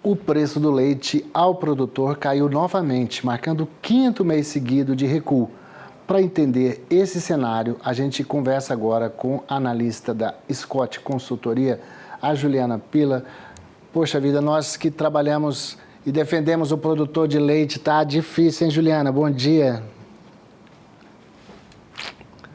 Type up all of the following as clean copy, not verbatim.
O preço do leite ao produtor caiu novamente, marcando o 5º mês seguido de recuo. Para entender esse cenário, a gente conversa agora com a analista da Scott Consultoria, a Juliana Pila. Poxa vida, nós que trabalhamos e defendemos o produtor de leite, tá difícil, hein, Juliana? Bom dia.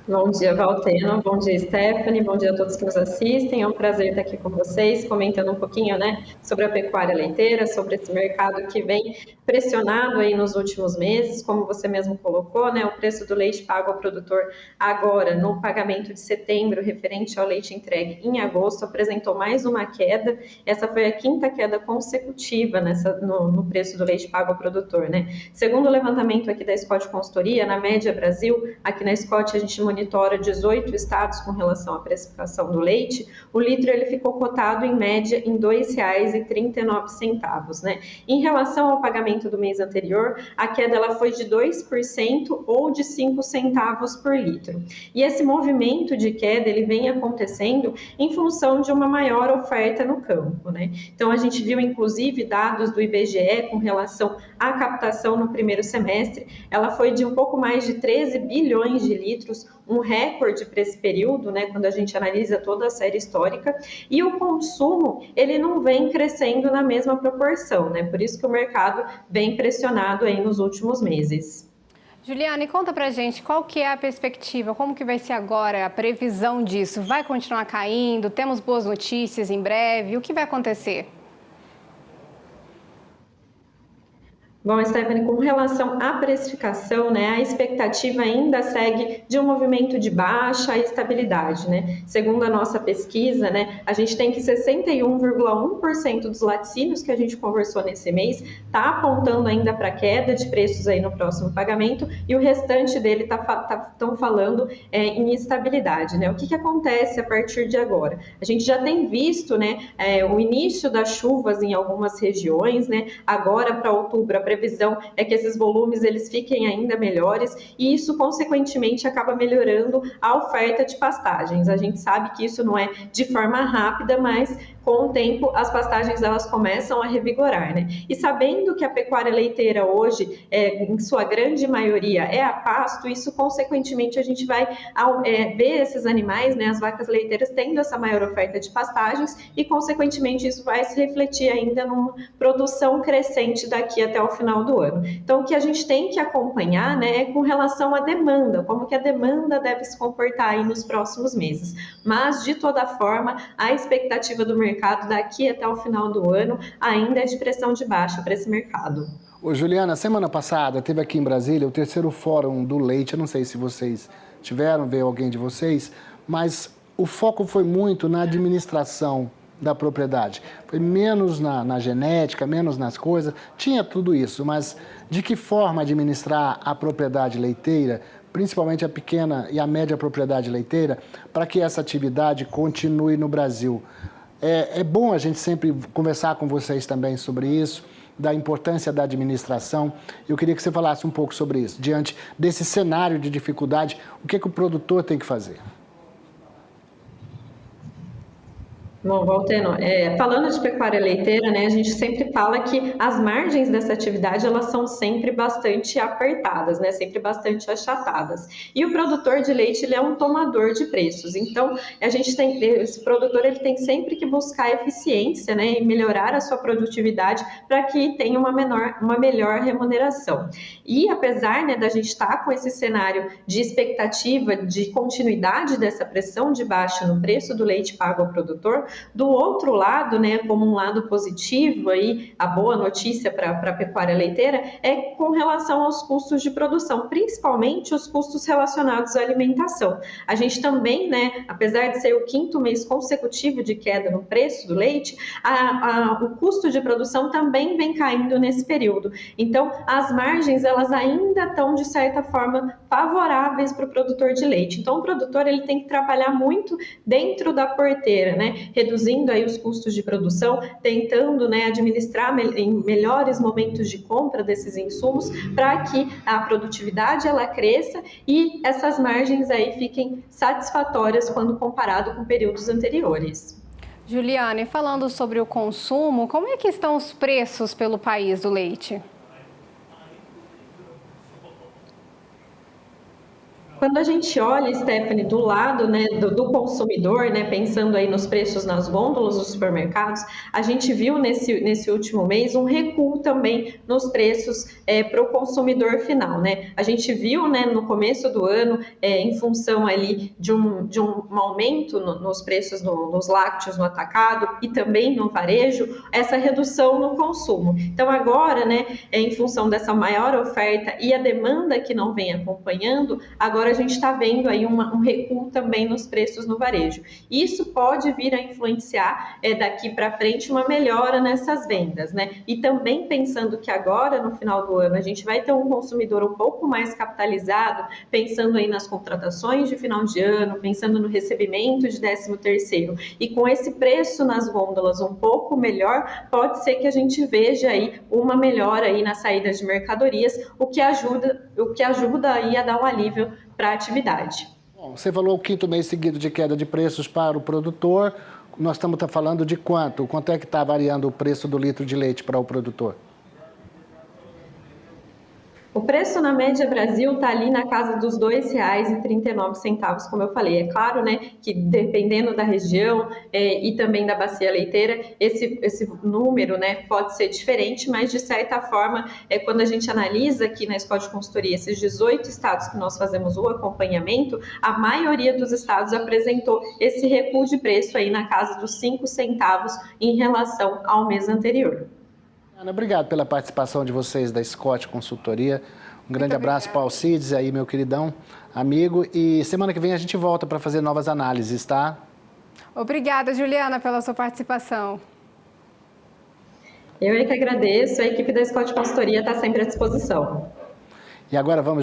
Bom dia, Valteno. Bom dia, Stephanie. Bom dia a todos que nos assistem. É um prazer estar aqui com vocês, comentando um pouquinho, sobre a pecuária leiteira, sobre esse mercado que vem pressionado aí nos últimos meses, como você mesmo colocou, o preço do leite pago ao produtor agora, no pagamento de setembro, referente ao leite entregue em agosto, apresentou mais uma queda. Essa foi a 5ª queda consecutiva no preço do leite pago ao produtor, Segundo o levantamento aqui da Scott Consultoria, na média Brasil, aqui na Scott a gente monitora 18 estados com relação à precificação do leite. O litro ele ficou cotado em média em R$ 2,39, Em relação ao pagamento do mês anterior, a queda ela foi de 2% ou de 5 centavos por litro. E esse movimento de queda ele vem acontecendo em função de uma maior oferta no campo, Então a gente viu inclusive dados do IBGE com relação à captação no primeiro semestre, ela foi de um pouco mais de 13 bilhões de litros, um recorde para esse período, quando a gente analisa toda a série histórica, e o consumo, ele não vem crescendo na mesma proporção, Por isso que o mercado vem pressionado aí nos últimos meses. Juliana, e conta pra gente qual que é a perspectiva, como que vai ser agora a previsão disso? Vai continuar caindo? Temos boas notícias em breve? O que vai acontecer? Bom, Stephanie, com relação à precificação, a expectativa ainda segue de um movimento de baixa estabilidade, Segundo a nossa pesquisa, a gente tem que 61,1% dos laticínios que a gente conversou nesse mês está apontando ainda para queda de preços aí no próximo pagamento e o restante dele estão falando em estabilidade, O que acontece a partir de agora? A gente já tem visto, o início das chuvas em algumas regiões, Agora para outubro a previsão é que esses volumes eles fiquem ainda melhores e isso consequentemente acaba melhorando a oferta de pastagens. A gente sabe que isso não é de forma rápida, mas com o tempo as pastagens elas começam a revigorar, E sabendo que a pecuária leiteira hoje, em sua grande maioria, é a pasto, isso consequentemente a gente vai ver esses animais, as vacas leiteiras tendo essa maior oferta de pastagens e consequentemente isso vai se refletir ainda numa produção crescente daqui até o final do ano. Então o que a gente tem que acompanhar, é com relação à demanda, como que a demanda deve se comportar aí nos próximos meses. Mas de toda forma, a expectativa do mercado daqui até o final do ano ainda é de pressão de baixa para esse mercado. Ô Juliana, semana passada teve aqui em Brasília o 3º Fórum do Leite, eu não sei se vocês veio alguém de vocês, mas o foco foi muito na administração da propriedade. Foi menos na genética, menos nas coisas, tinha tudo isso, mas de que forma administrar a propriedade leiteira, principalmente a pequena e a média propriedade leiteira, para que essa atividade continue no Brasil? É bom a gente sempre conversar com vocês também sobre isso, da importância da administração. Eu queria que você falasse um pouco sobre isso. Diante desse cenário de dificuldade, o que o produtor tem que fazer? Bom, Valteno, falando de pecuária leiteira, a gente sempre fala que as margens dessa atividade elas são sempre bastante apertadas, sempre bastante achatadas. E o produtor de leite ele é um tomador de preços. Então, esse produtor ele tem sempre que buscar eficiência, e melhorar a sua produtividade para que tenha uma melhor remuneração. E apesar da gente estar com esse cenário de expectativa de continuidade dessa pressão de baixa no preço do leite pago ao produtor, do outro lado, como um lado positivo, aí, a boa notícia para a pecuária leiteira é com relação aos custos de produção, principalmente os custos relacionados à alimentação. A gente também, apesar de ser o 5º mês consecutivo de queda no preço do leite, o custo de produção também vem caindo nesse período. Então, as margens elas ainda estão, de certa forma, favoráveis para o produtor de leite. Então, o produtor ele tem que trabalhar muito dentro da porteira, reduzindo aí os custos de produção, tentando administrar em melhores momentos de compra desses insumos para que a produtividade ela cresça e essas margens aí fiquem satisfatórias quando comparado com períodos anteriores. Juliana, e falando sobre o consumo, como é que estão os preços pelo país do leite? Quando a gente olha, Stephanie, do lado, né, do consumidor, né, pensando aí nos preços nas gôndolas dos supermercados, a gente viu nesse último mês um recuo também nos preços para o consumidor final, né? A gente viu, né, no começo do ano, em função ali de um aumento nos preços nos lácteos no atacado e também no varejo, essa redução no consumo. Então agora, né, em função dessa maior oferta e a demanda que não vem acompanhando, agora a gente está vendo aí um recuo também nos preços no varejo. Isso pode vir a influenciar daqui para frente uma melhora nessas vendas, né? E também pensando que agora, no final do ano, a gente vai ter um consumidor um pouco mais capitalizado, pensando aí nas contratações de final de ano, pensando no recebimento de 13º. E com esse preço nas gôndolas um pouco melhor, pode ser que a gente veja aí uma melhora aí na saída de mercadorias, o que ajuda aí a dar um alívio para a atividade. Bom, você falou o 5º mês seguido de queda de preços para o produtor. Nós estamos falando de quanto? Quanto é que está variando o preço do litro de leite para o produtor? O preço na média Brasil está ali na casa dos R$ 2,39, como eu falei. É claro, né, que dependendo da região e também da bacia leiteira, esse número, né, pode ser diferente, mas de certa forma, quando a gente analisa aqui na Escola de Consultoria esses 18 estados que nós fazemos o acompanhamento, a maioria dos estados apresentou esse recuo de preço aí na casa dos 5 centavos em relação ao mês anterior. Ana, obrigado pela participação de vocês da Scott Consultoria. Um grande abraço para o Alcides aí, meu queridão amigo. E semana que vem a gente volta para fazer novas análises, tá? Obrigada, Juliana, pela sua participação. Eu é que agradeço. A equipe da Scott Consultoria está sempre à disposição. E agora vamos